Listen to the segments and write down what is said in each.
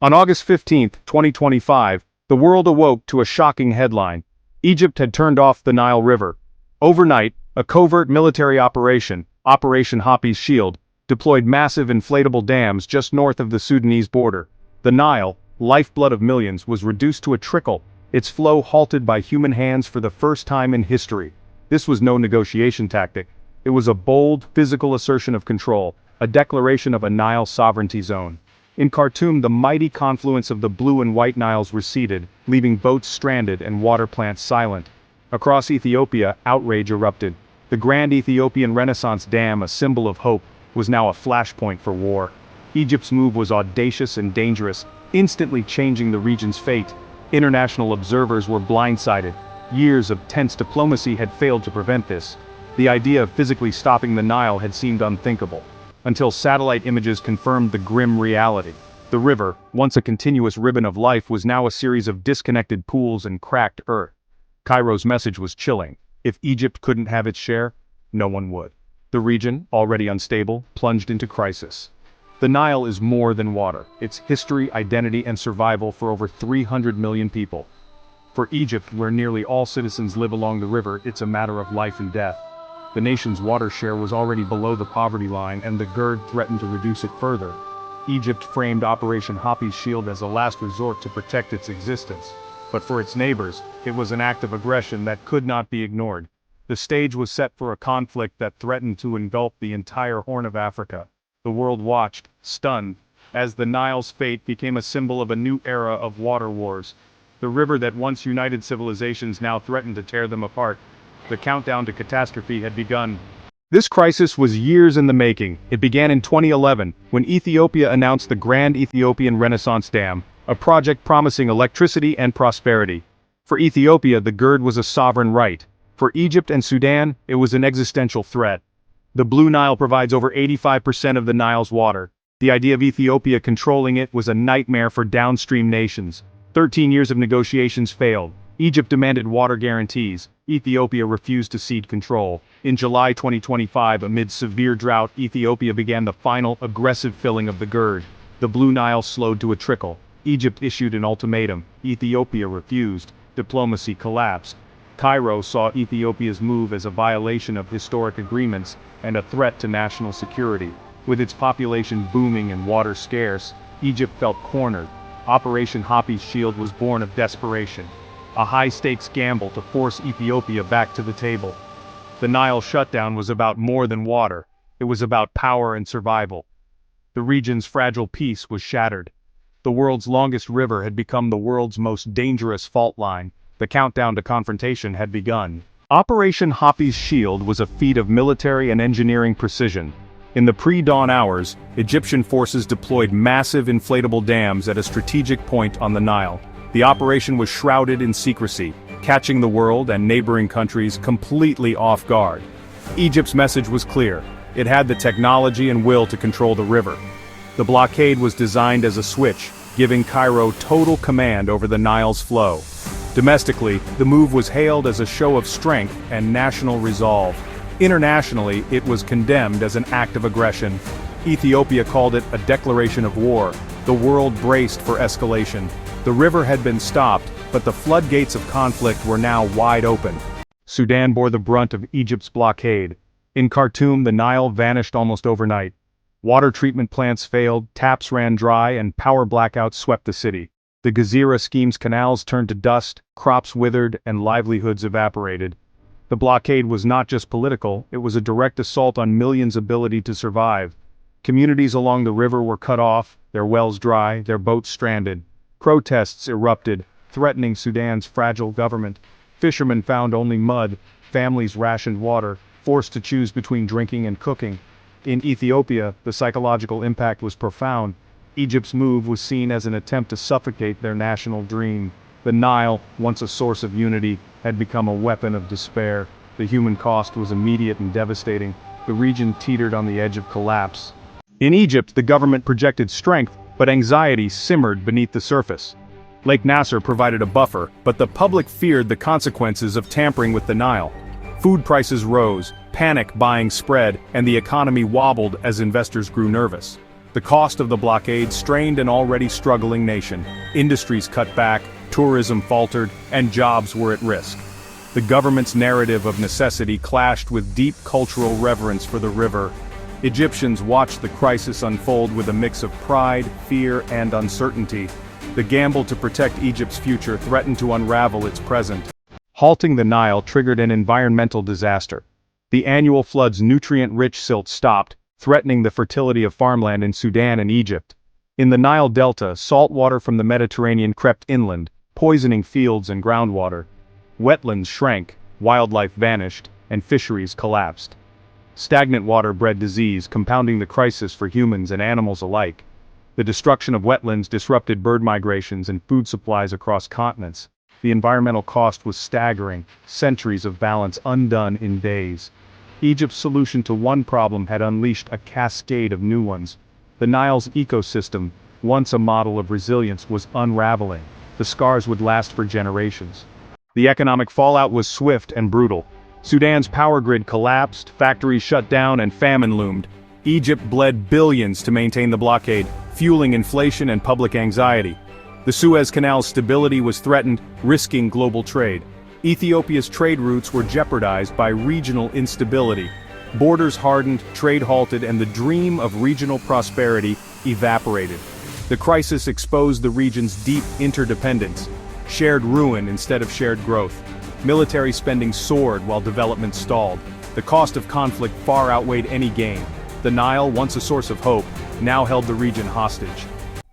On August 15, 2025, the world awoke to a shocking headline. Egypt had turned off the Nile River. Overnight, a covert military operation, Operation Hapi's Shield, deployed massive inflatable dams just north of the Sudanese border. The Nile, lifeblood of millions, was reduced to a trickle, its flow halted by human hands for the first time in history. This was no negotiation tactic. It was a bold, physical assertion of control, a declaration of a Nile sovereignty zone. In Khartoum, the mighty confluence of the Blue and White Niles receded, leaving boats stranded and water plants silent. Across Ethiopia, outrage erupted. The Grand Ethiopian Renaissance Dam, a symbol of hope, was now a flashpoint for war. Egypt's move was audacious and dangerous, instantly changing the region's fate. International observers were blindsided. Years of tense diplomacy had failed to prevent this. The idea of physically stopping the Nile had seemed unthinkable, until satellite images confirmed the grim reality. The river, once a continuous ribbon of life, was now a series of disconnected pools and cracked earth. Cairo's message was chilling. If Egypt couldn't have its share, no one would. The region, already unstable, plunged into crisis. The Nile is more than water. It's history, identity, and survival for over 300 million people. For Egypt, where nearly all citizens live along the river, it's a matter of life and death. The nation's water share was already below the poverty line, and the GERD threatened to reduce it further. Egypt framed Operation Hapi's Shield as a last resort to protect its existence. But for its neighbors, it was an act of aggression that could not be ignored. The stage was set for a conflict that threatened to engulf the entire Horn of Africa. The world watched, stunned, as the Nile's fate became a symbol of a new era of water wars. The river that once united civilizations now threatened to tear them apart. The countdown to catastrophe had begun. This crisis was years in the making. It began in 2011, when Ethiopia announced the Grand Ethiopian Renaissance Dam, a project promising electricity and prosperity. For Ethiopia, the GERD was a sovereign right. For Egypt and Sudan, it was an existential threat. The Blue Nile provides over 85% of the Nile's water. The idea of Ethiopia controlling it was a nightmare for downstream nations. 13 years of negotiations failed. Egypt demanded water guarantees. Ethiopia refused to cede control. In July 2025, amid severe drought, Ethiopia began the final, aggressive filling of the GERD. The Blue Nile slowed to a trickle. Egypt issued an ultimatum. Ethiopia refused. Diplomacy collapsed. Cairo saw Ethiopia's move as a violation of historic agreements and a threat to national security. With its population booming and water scarce, Egypt felt cornered. Operation Hapi's Shield was born of desperation. A high-stakes gamble to force Ethiopia back to the table. The Nile shutdown was about more than water. It was about power and survival. The region's fragile peace was shattered. The world's longest river had become the world's most dangerous fault line. The countdown to confrontation had begun. Operation Hapi's Shield was a feat of military and engineering precision. In the pre-dawn hours, Egyptian forces deployed massive inflatable dams at a strategic point on the Nile. The operation was shrouded in secrecy, catching the world and neighboring countries completely off guard. Egypt's message was clear. It had the technology and will to control the river. The blockade was designed as a switch, giving Cairo total command over the Nile's flow. Domestically, the move was hailed as a show of strength and national resolve. Internationally, it was condemned as an act of aggression. Ethiopia called it a declaration of war. The world braced for escalation. The river had been stopped, but the floodgates of conflict were now wide open. Sudan bore the brunt of Egypt's blockade. In Khartoum, the Nile vanished almost overnight. Water treatment plants failed, taps ran dry, and power blackouts swept the city. The Gezira scheme's canals turned to dust, crops withered, and livelihoods evaporated. The blockade was not just political, it was a direct assault on millions' ability to survive. Communities along the river were cut off, their wells dry, their boats stranded. Protests erupted, threatening Sudan's fragile government. Fishermen found only mud, families rationed water, forced to choose between drinking and cooking. In Ethiopia, the psychological impact was profound. Egypt's move was seen as an attempt to suffocate their national dream. The Nile, once a source of unity, had become a weapon of despair. The human cost was immediate and devastating. The region teetered on the edge of collapse. In Egypt, the government projected strength, but anxiety simmered beneath the surface. Lake Nasser provided a buffer, but the public feared the consequences of tampering with the Nile. Food prices rose, panic buying spread, and the economy wobbled as investors grew nervous. The cost of the blockade strained an already struggling nation. Industries cut back, tourism faltered, and jobs were at risk. The government's narrative of necessity clashed with deep cultural reverence for the river. Egyptians watched the crisis unfold with a mix of pride, fear, and uncertainty. The gamble to protect Egypt's future threatened to unravel its present. Halting the Nile triggered an environmental disaster. The annual floods' nutrient-rich silt stopped, threatening the fertility of farmland in Sudan and Egypt. In the Nile Delta, salt water from the Mediterranean crept inland, poisoning fields and groundwater. Wetlands shrank, wildlife vanished, and fisheries collapsed. Stagnant water bred disease, compounding the crisis for humans and animals alike. The destruction of wetlands disrupted bird migrations and food supplies across continents. The environmental cost was staggering, centuries of balance undone in days. Egypt's solution to one problem had unleashed a cascade of new ones. The Nile's ecosystem, once a model of resilience, was unraveling. The scars would last for generations. The economic fallout was swift and brutal. Sudan's power grid collapsed, factories shut down, and famine loomed. Egypt bled billions to maintain the blockade, fueling inflation and public anxiety. The Suez Canal's stability was threatened, risking global trade. Ethiopia's trade routes were jeopardized by regional instability. Borders hardened, trade halted, and the dream of regional prosperity evaporated. The crisis exposed the region's deep interdependence, shared ruin instead of shared growth. Military spending soared while development stalled. The cost of conflict far outweighed any gain. The Nile, once a source of hope, now held the region hostage.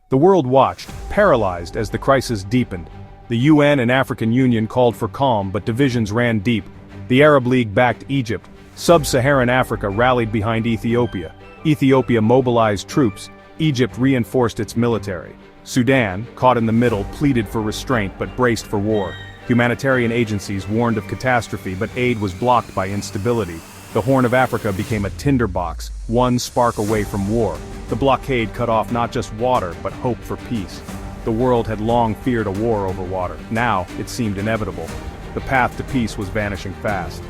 The world watched, paralyzed as the crisis deepened. The UN and African Union called for calm, but divisions ran deep. The Arab League backed Egypt. Sub-Saharan Africa rallied behind Ethiopia. Ethiopia mobilized troops. Egypt reinforced its military. Sudan, caught in the middle, pleaded for restraint but braced for war. Humanitarian agencies warned of catastrophe, but aid was blocked by instability. The Horn of Africa became a tinderbox, one spark away from war. The blockade cut off not just water, but hope for peace. The world had long feared a war over water. Now, it seemed inevitable. The path to peace was vanishing fast.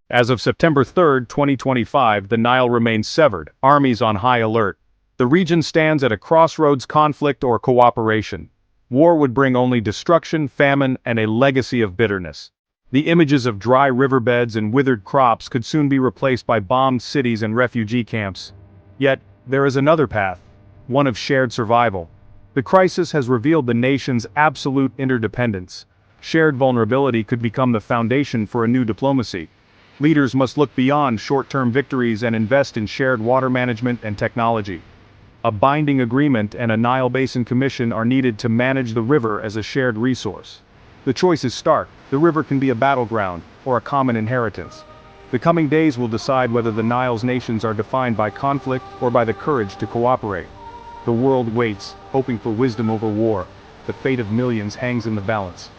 As of September 3, 2025, the Nile remains severed, armies on high alert. The region stands at a crossroads: conflict or cooperation. War would bring only destruction, famine, and a legacy of bitterness. The images of dry riverbeds and withered crops could soon be replaced by bombed cities and refugee camps. Yet, there is another path, one of shared survival. The crisis has revealed the nation's absolute interdependence. Shared vulnerability could become the foundation for a new diplomacy. Leaders must look beyond short-term victories and invest in shared water management and technology. A binding agreement and a Nile Basin Commission are needed to manage the river as a shared resource. The choice is stark: the river can be a battleground, or a common inheritance. The coming days will decide whether the Nile's nations are defined by conflict or by the courage to cooperate. The world waits, hoping for wisdom over war. The fate of millions hangs in the balance.